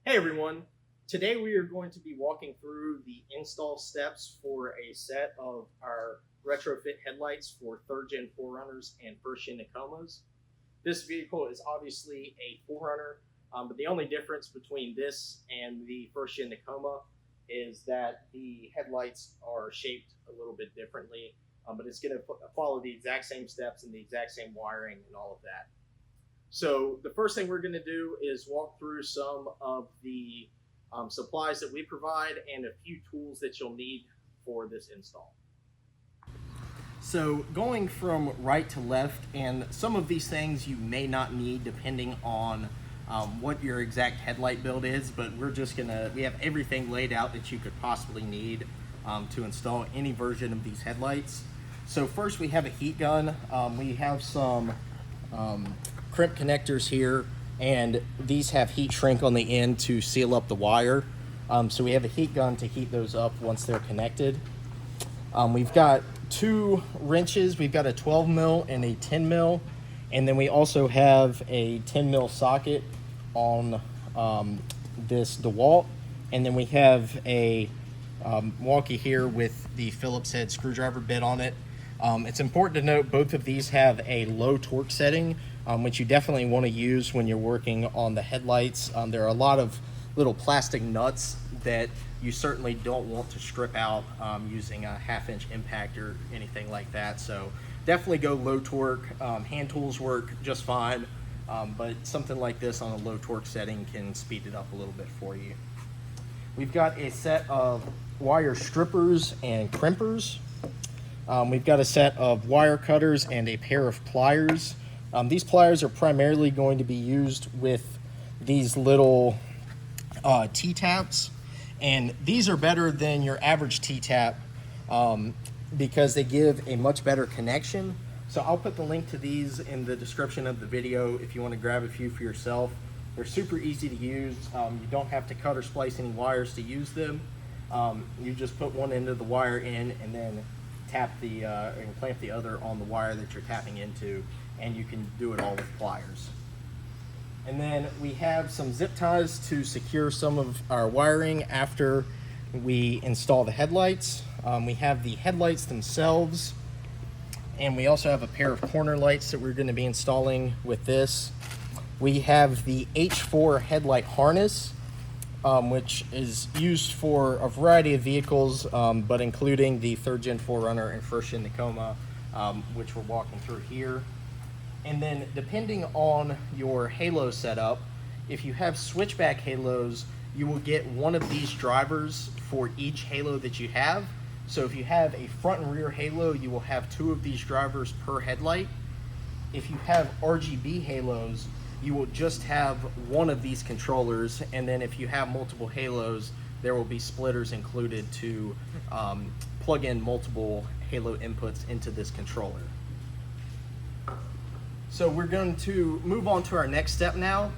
Hey everyone, today we are going to be walking through the install steps for a set of our retrofit headlights for 3rd Gen 4Runners and 1st Gen Tacomas. This vehicle is obviously a 4Runner, but the only difference between this and the 1st Gen Tacoma is that the headlights are shaped a little bit differently, but it's going to follow the exact same steps and the exact same wiring and all of that. So the first thing we're going to do is walk through some of the supplies that we provide and a few tools that you'll need for this install. So going from right to left, and some of these things you may not need depending on what your exact headlight build is, but we have everything laid out that you could possibly need to install any version of these headlights. So first we have a heat gun. We have some crimp connectors here, and these have heat shrink on the end to seal up the wire. So we have a heat gun to heat those up once they're connected. We've got two wrenches. We've got a 12 mil and a 10 mil, and then we also have a 10 mil socket on this DeWalt, and then we have a walkie here with the Phillips head screwdriver bit on it. It's important to note both of these have a low torque setting, which you definitely want to use when you're working on the headlights. There are a lot of little plastic nuts that you certainly don't want to strip out using a 1/2-inch impact or anything like that. So definitely go low torque. Hand tools work just fine, but something like this on a low torque setting can speed it up a little bit for you. We've got a set of wire strippers and crimpers. We've got a set of wire cutters and a pair of pliers. These pliers are primarily going to be used with these little T-taps, and these are better than your average T-tap because they give a much better connection. So I'll put the link to these in the description of the video if you want to grab a few for yourself. They're super easy to use. You don't have to cut or splice any wires to use them. You just put one end of the wire in and then tap and clamp the other on the wire that you're tapping into, and you can do it all with pliers. And then we have some zip ties to secure some of our wiring after we install the headlights. We have the headlights themselves, and we also have a pair of corner lights that we're going to be installing with this. We have the H4 headlight harness, which is used for a variety of vehicles, but including the 3rd Gen 4Runner and 1st Gen Tacoma, which we're walking through here. And then depending on your halo setup, if you have switchback halos, you will get one of these drivers for each halo that you have. So if you have a front and rear halo, you will have 2 of these drivers per headlight. If you have RGB halos, you will just have one of these controllers, and then if you have multiple halos, there will be splitters included to plug in multiple halo inputs into this controller. So we're going to move on to our next step now.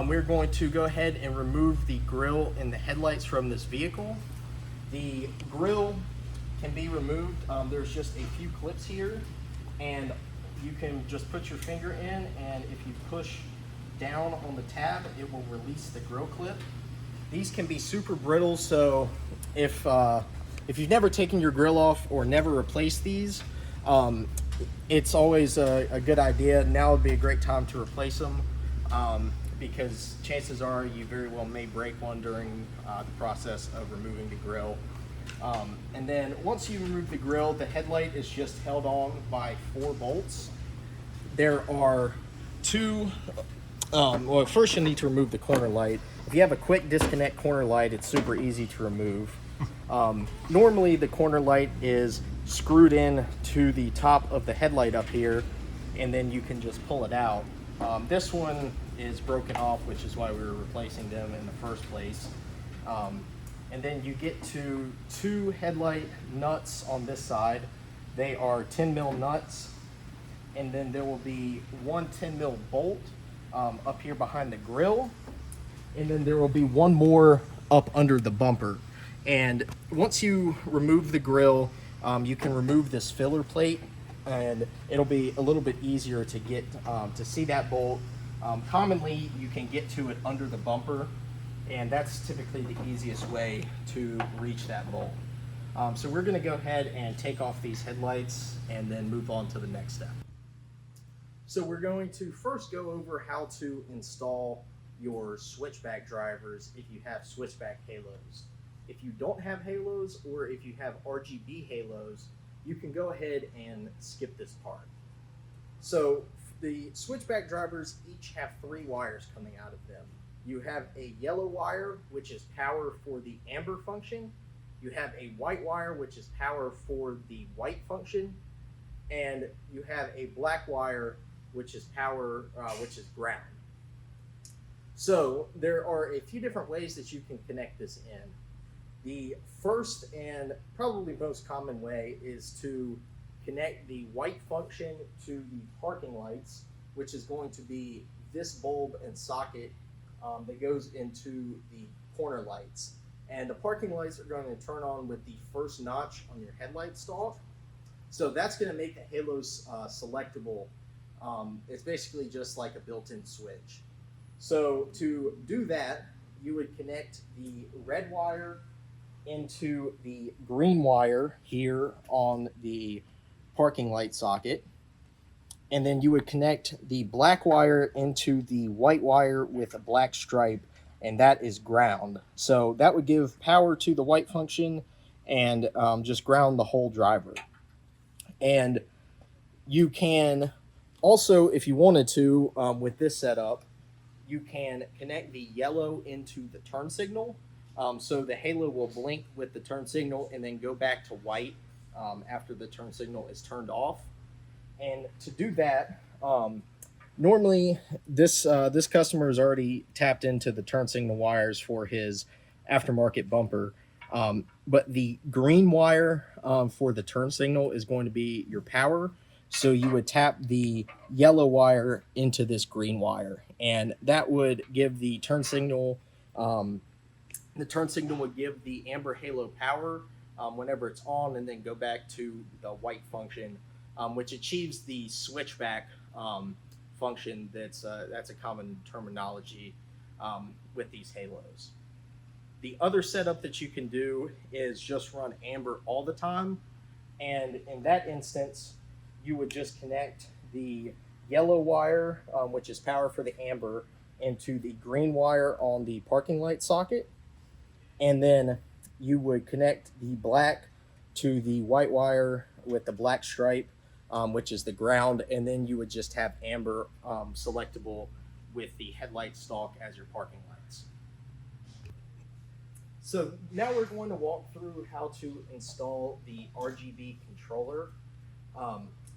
We're going to go ahead and remove the grille and the headlights from this vehicle. The grille can be removed. There's just a few clips here, and you can just put your finger in, and if you push down on the tab, it will release the grill clip. These can be super brittle, so if you've never taken your grill off or never replaced these, it's always a good idea. Now would be a great time to replace them because chances are you very well may break one during the process of removing the grill. And then once you remove the grill, the headlight is just held on by 4 bolts. There are 2 well, first you need to remove the corner light. If you have a quick disconnect corner light, it's super easy to remove. Normally the corner light is screwed in to the top of the headlight up here, and then you can just pull it out. This one is broken off, which is why we were replacing them in the first place. And then you get to 2 headlight nuts on this side. They are 10 mil nuts, and then there will be 1 10 mil bolt up here behind the grill, and then there will be 1 more up under the bumper. And once you remove the grill, you can remove this filler plate, and it'll be a little bit easier to get to see that bolt. Commonly you can get to it under the bumper, and that's typically the easiest way to reach that bolt. So we're going to go ahead and take off these headlights and then move on to the next step. So we're going to first go over how to install your switchback drivers if you have switchback halos. If you don't have halos, or if you have RGB halos, you can go ahead and skip this part. So the switchback drivers each have 3 wires coming out of them. You have a yellow wire, which is power for the amber function. You have a white wire, which is power for the white function. And you have a black wire, which is power, which is ground. So there are a few different ways that you can connect this in. The first and probably most common way is to connect the white function to the parking lights, which is going to be this bulb and socket that goes into the corner lights. And the parking lights are going to turn on with the first notch on your headlight stalk. So that's going to make the halos selectable. It's basically just like a built-in switch. So to do that, you would connect the red wire into the green wire here on the parking light socket. And then you would connect the black wire into the white wire with a black stripe, and that is ground. So that would give power to the white function and just ground the whole driver. And you can also, if you wanted to, with this setup, you can connect the yellow into the turn signal. So the halo will blink with the turn signal and then go back to white after the turn signal is turned off. And to do that, normally this customer has already tapped into the turn signal wires for his aftermarket bumper. But the green wire for the turn signal is going to be your power. So you would tap the yellow wire into this green wire, and that would give the turn signal. The turn signal would give the amber halo power whenever it's on, and then go back to the white function, which achieves the switchback function. That's a common terminology with these halos. The other setup that you can do is just run amber all the time, and in that instance, you would just connect the yellow wire, which is power for the amber, into the green wire on the parking light socket, and then you would connect the black to the white wire with the black stripe, which is the ground, and then you would just have amber selectable with the headlight stalk as your parking lights. So now we're going to walk through how to install the RGB controller.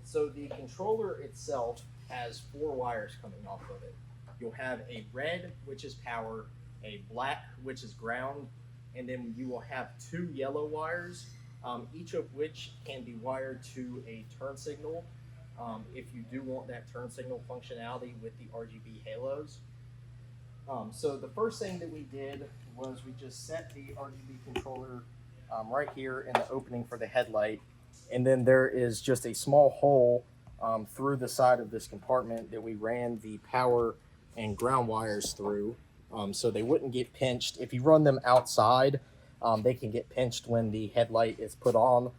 So the controller itself has 4 wires coming off of it. You'll have a red, which is power, a black, which is ground, and then you will have 2 yellow wires, each of which can be wired to a turn signal if you do want that turn signal functionality with the RGB halos. So the first thing that we did was we just set the RGB controller right here in the opening for the headlight, and then there is just a small hole through the side of this compartment that we ran the power and ground wires through, so they wouldn't get pinched. If you run them outside, they can get pinched when the headlight is put on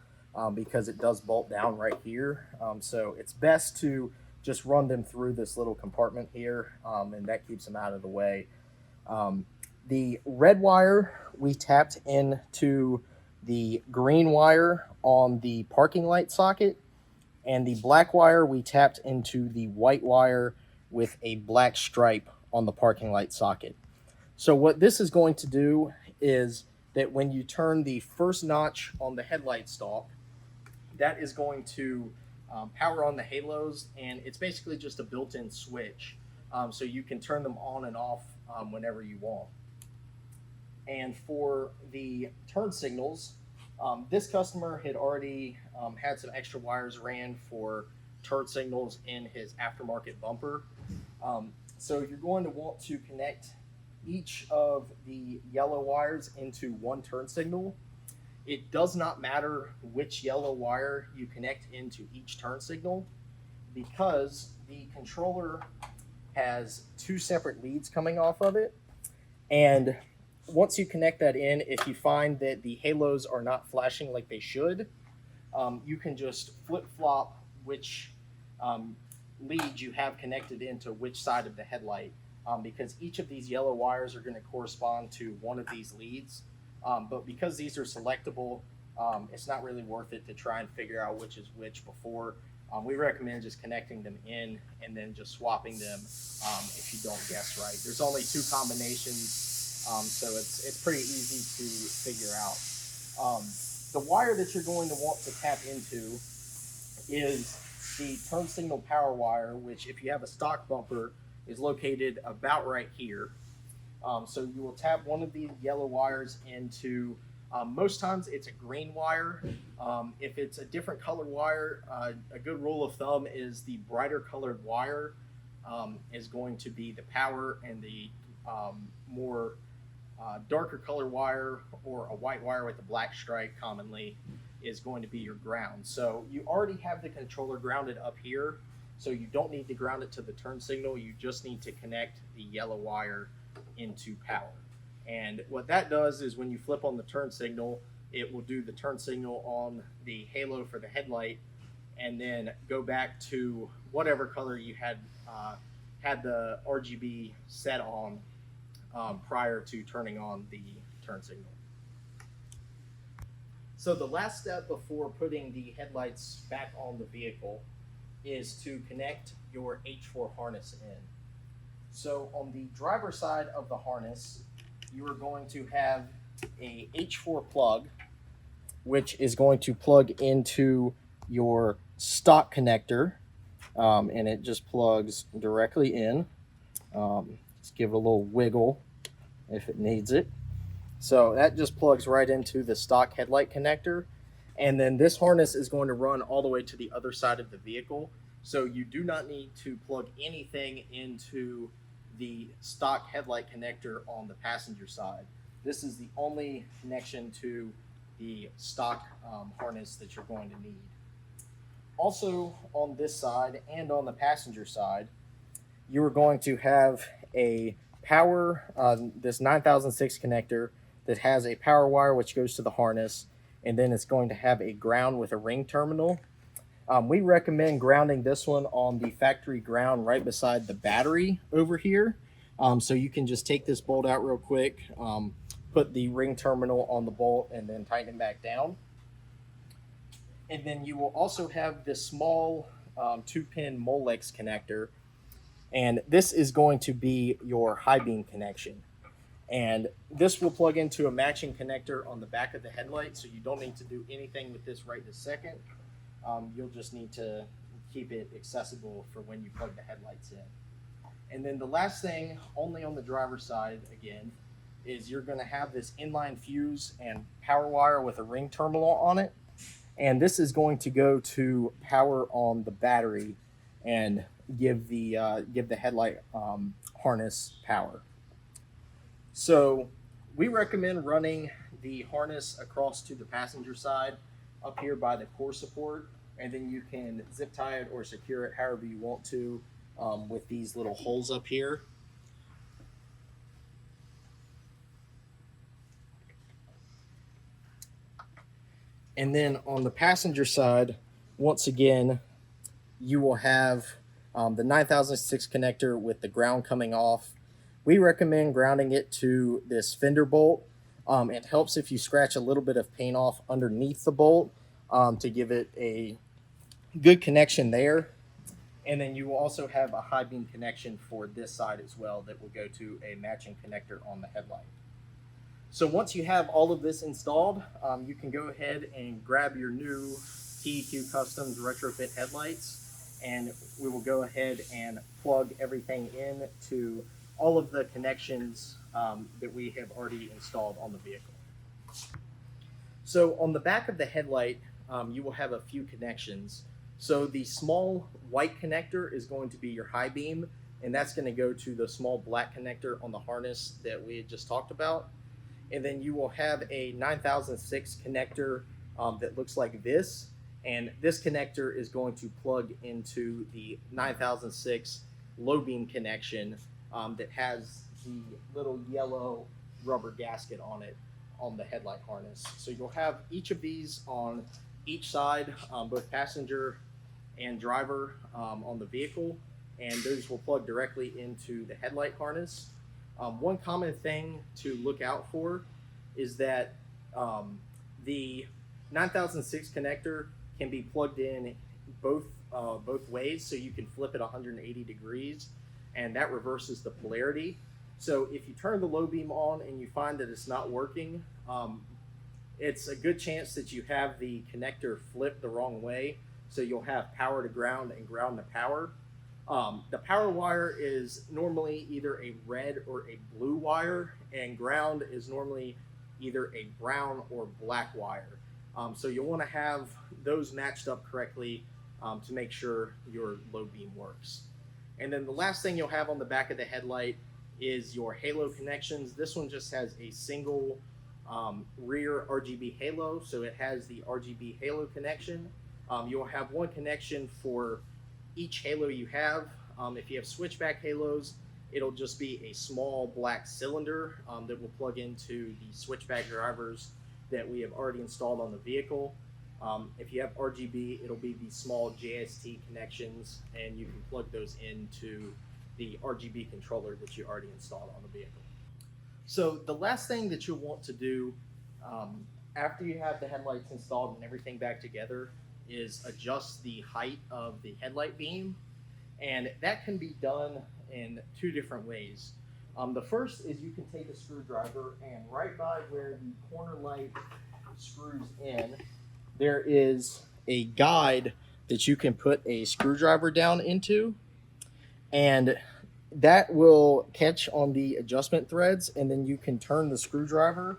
because it does bolt down right here. So it's best to just run them through this little compartment here, and that keeps them out of the way. The red wire we tapped into the green wire on the parking light socket, and the black wire we tapped into the white wire with a black stripe on the parking light socket. So what this is going to do is that when you turn the first notch on the headlight stalk, that is going to power on the halos, and it's basically just a built-in switch, so you can turn them on and off whenever you want. And for the turn signals, this customer had already had some extra wires ran for turn signals in his aftermarket bumper. So you're going to want to connect each of the yellow wires into one turn signal. It does not matter which yellow wire you connect into each turn signal, because the controller has 2 separate leads coming off of it, and once you connect that in, if you find that the halos are not flashing like they should, you can just flip-flop which lead you have connected into which side of the headlight, because each of these yellow wires are going to correspond to one of these leads. But because these are selectable, it's not really worth it to try and figure out which is which before. We recommend just connecting them in and then just swapping them if you don't guess right. There's only 2 combinations, so it's pretty easy to figure out. The wire that you're going to want to tap into is the turn signal power wire, which if you have a stock bumper is located about right here. So you will tap one of the yellow wires into, most times it's a green wire. If it's a different color wire, a good rule of thumb is the brighter colored wire is going to be the power, and the more darker color wire, or a white wire with a black stripe commonly, is going to be your ground. So you already have the controller grounded up here, so you don't need to ground it to the turn signal. You just need to connect the yellow wire into power. And what that does is when you flip on the turn signal, it will do the turn signal on the halo for the headlight, and then go back to whatever color you had the RGB set on prior to turning on the turn signal. So the last step before putting the headlights back on the vehicle is to connect your H4 harness in. So on the driver's side of the harness, you are going to have a H4 plug, which is going to plug into your stock connector, and it just plugs directly in. Let's give it a little wiggle if it needs it. So that just plugs right into the stock headlight connector. And then this harness is going to run all the way to the other side of the vehicle. So you do not need to plug anything into the stock headlight connector on the passenger side. This is the only connection to the stock harness that you're going to need. Also on this side and on the passenger side, you are going to have a power, this 9006 connector that has a power wire which goes to the harness, and then it's going to have a ground with a ring terminal. We recommend grounding this one on the factory ground right beside the battery over here. So you can just take this bolt out real quick, put the ring terminal on the bolt, and then tighten it back down. And then you will also have this small 2-pin Molex connector, and this is going to be your high beam connection. And this will plug into a matching connector on the back of the headlight, so you don't need to do anything with this right this second. You'll just need to keep it accessible for when you plug the headlights in. And then the last thing, only on the driver's side again, is you're going to have this inline fuse and power wire with a ring terminal on it. And this is going to go to power on the battery and give the headlight harness power. So we recommend running the harness across to the passenger side up here by the core support, and then you can zip tie it or secure it however you want to with these little holes up here. And then on the passenger side, once again, you will have the 9006 connector with the ground coming off. We recommend grounding it to this fender bolt. It helps if you scratch a little bit of paint off underneath the bolt to give it a good connection there. And then you will also have a high beam connection for this side as well that will go to a matching connector on the headlight. So once you have all of this installed, you can go ahead and grab your new TEQ Customs retrofit headlights, and we will go ahead and plug everything in to all of the connections that we have already installed on the vehicle. So on the back of the headlight, you will have a few connections. So the small white connector is going to be your high beam, and that's going to go to the small black connector on the harness that we had just talked about. And then you will have a 9006 connector that looks like this, and this connector is going to plug into the 9006 low beam connection that has the little yellow rubber gasket on it on the headlight harness. So you'll have each of these on each side, both passenger and driver on the vehicle, and those will plug directly into the headlight harness. One common thing to look out for is that the 9006 connector can be plugged in both ways, so you can flip it 180 degrees, and that reverses the polarity. So if you turn the low beam on and you find that it's not working, it's a good chance that you have the connector flipped the wrong way. So you'll have power to ground and ground to power. The power wire is normally either a red or a blue wire, and ground is normally either a brown or black wire. So you'll want to have those matched up correctly to make sure your low beam works. And then the last thing you'll have on the back of the headlight is your halo connections. This one just has a single rear RGB halo, so it has the RGB halo connection. You'll have one connection for each halo you have. If you have switchback halos, it'll just be a small black cylinder that will plug into the switchback drivers that we have already installed on the vehicle. If you have RGB, it'll be the small JST connections, and you can plug those into the RGB controller that you already installed on the vehicle. So the last thing that you'll want to do after you have the headlights installed and everything back together is adjust the height of the headlight beam, and that can be done in two different ways. The first is you can take a screwdriver, and right by where the corner light screws in, there is a guide that you can put a screwdriver down into, and that will catch on the adjustment threads, and then you can turn the screwdriver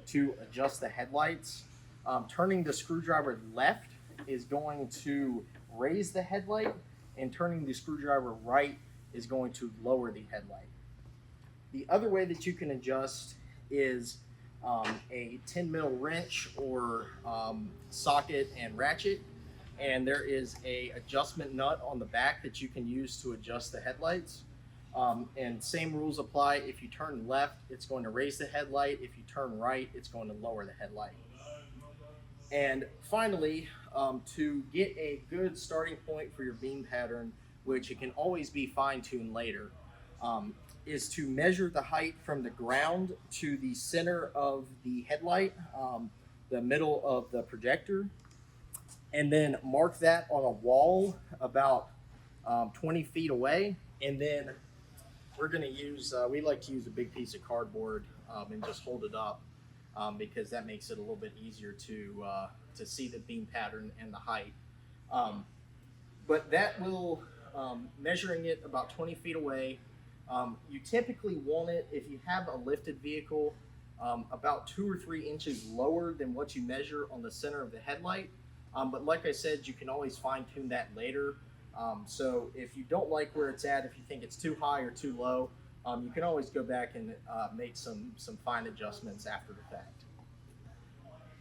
to adjust the headlights. Turning the screwdriver left is going to raise the headlight, and turning the screwdriver right is going to lower the headlight. The other way that you can adjust is a 10 mil wrench or socket and ratchet, and there is a adjustment nut on the back that you can use to adjust the headlights. And same rules apply. If you turn left, it's going to raise the headlight. If you turn right, it's going to lower the headlight. And finally, to get a good starting point for your beam pattern, which it can always be fine-tuned later, is to measure the height from the ground to the center of the headlight, the middle of the projector, and then mark that on a wall about 20 feet away. And then we're going to use, we like to use a big piece of cardboard and just hold it up because that makes it a little bit easier to see the beam pattern and the height. But that will, measuring it about 20 feet away, you typically want it, if you have a lifted vehicle, about 2 or 3 inches lower than what you measure on the center of the headlight. But like I said, you can always fine tune that later. So if you don't like where it's at, if you think it's too high or too low, you can always go back and make some fine adjustments after the fact.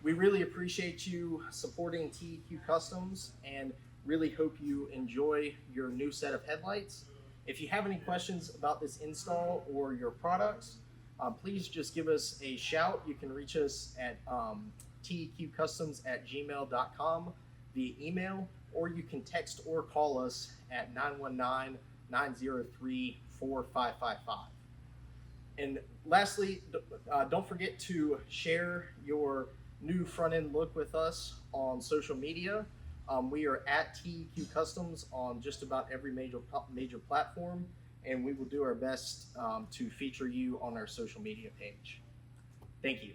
We really appreciate you supporting TEQ Customs and really hope you enjoy your new set of headlights. If you have any questions about this install or your products, please just give us a shout. You can reach us at teqcustoms@gmail.com via email, or you can text or call us at 919-903-4555. And lastly, don't forget to share your new front end look with us on social media. We are at TEQ Customs on just about every major platform, and we will do our best to feature you on our social media page. Thank you.